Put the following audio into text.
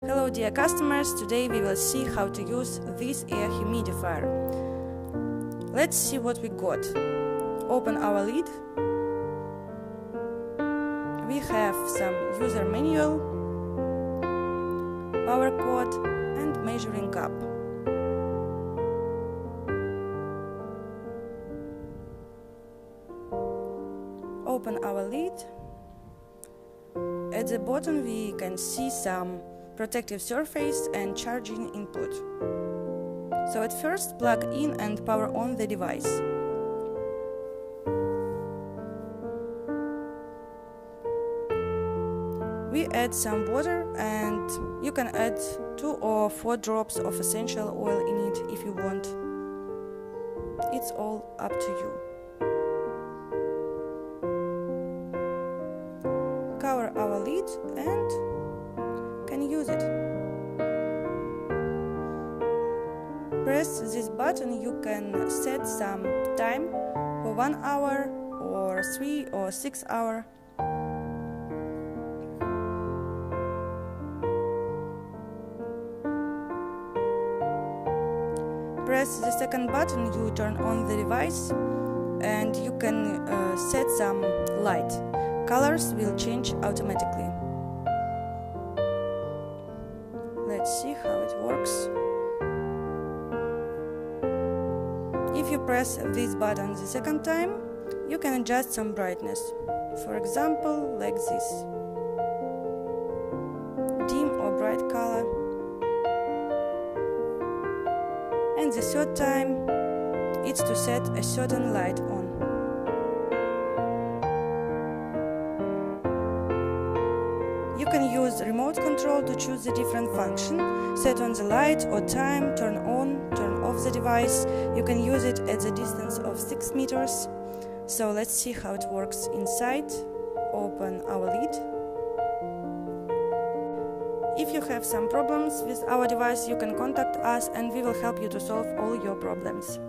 Hello dear customers, today we will see how to use this air humidifier. Let's see what we got. Open our lid. We have some user manual, power cord and measuring cup. Open our lid. At the bottom we can see some protective surface and charging input. So at first plug in and power on the device. We add some water and you can add 2 or 4 drops of essential oil in it if you want. It's all up to you. Cover our lid and can use it. Press this button, you can set some time for 1 hour or 3 or 6 hours. Press the second button, you turn on the device and you can set some light. Colors will change automatically. Let's see how it works. If you press this button the second time, you can adjust some brightness. For example, like this. Dim or bright color. And the third time, it's to set a certain light on. You can use remote control to choose the different function, set on the light or time, turn on, turn off the device. You can use it at the distance of 6 meters. So let's see how it works inside. Open our lid. If you have some problems with our device, you can contact us and we will help you to solve all your problems.